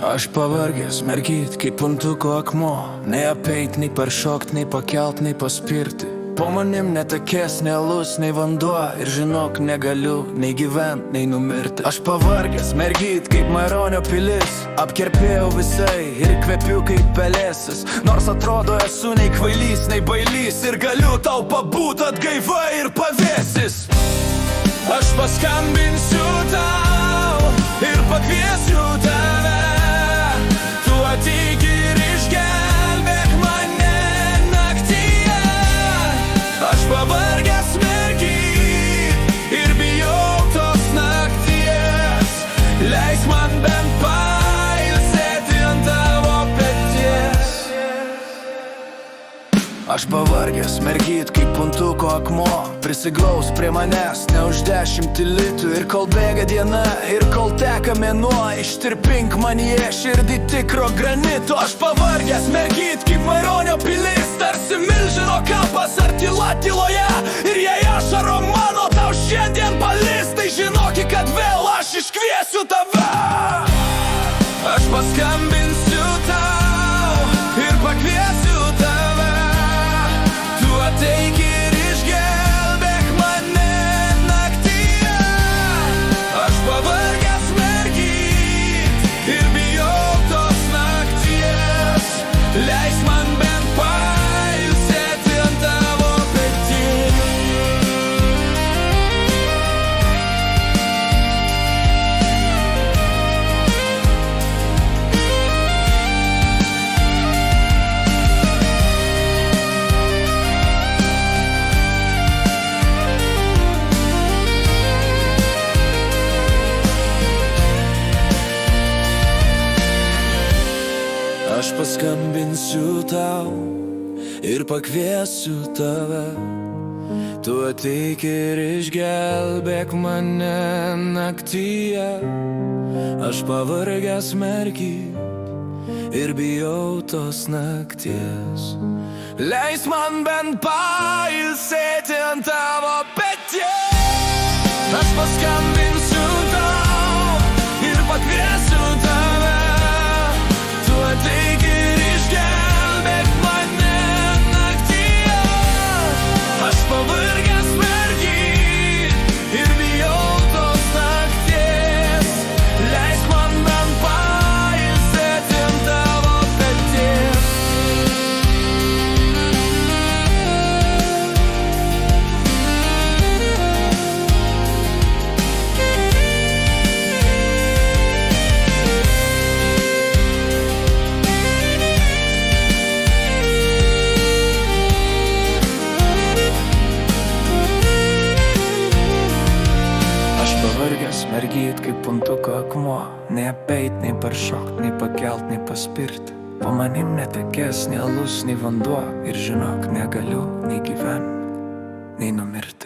Aš pavargęs mergyt kaip puntuko akmuo, nei apeit, nei paršokt, nei pakelt, nei paspirti. Po manim netekės nei alus, nei vanduo, ir žinok, negaliu nei gyvent, nei numirti. Aš pavargęs mergyt kaip Maironio pilis, apkerpėjau visai ir kvepiu kaip pelėsis. Nors atrodo esu nei kvailys, nei bailys, ir galiu tau pabūt atgaiva ir pavėsis. Aš paskambinsiu tau ir pakviesiu tave, tu ateik ir išgelbėk mane naktyje. Aš pavargęs mergyt ir bijau tos nakties, leisk man bent pailsėti ant tavo peties. Aš pavargęs mergyt kaip puntuko akmuo, prisiglaus prie manęs ne už 10 litų. Ir kol bėga diena, ir kol teka mėnuo, ištirpink manyje širdį tikro granito. Aš pavargęs mergyt kaip Maironio pilis, tarsi milžino kapas ar tyla tyloje. Ir jei ašaro mano tau šiandien palis, tai žinoki, kad vėl aš iškviesiu tave. Aš paskambinsiu tau ir pakviesiu tave, tu ateik ir išgelbėk mane naktyje. Aš pavargęs mergyt ir bijau tos nakties, leisk man bent pailsėti ant tavo peties. Aš paskambinsiu tau ir pakviesiu tave, tu ateik ir išgelbėk mane naktyje. Aš pavargęs mergyt ir bijau tos nakties, leisk man bent pailsėti ant tavo peties. Aš paskambinsiu tau ir pakviesiu tave, tu ateik ir išgelbėk mane naktyje. Aš pavargęs mergyt ir bijau tos nakties, leisk man bent pailsėti ant tavo peties. Pavargęs mergyt kaip puntuko akmuo, nei apeit, nei paršokt, nei pakelt, nei paspirti. Po manim netekės nei alus, nei vanduo, ir žinok, negaliu nei gyvent, nei numirti.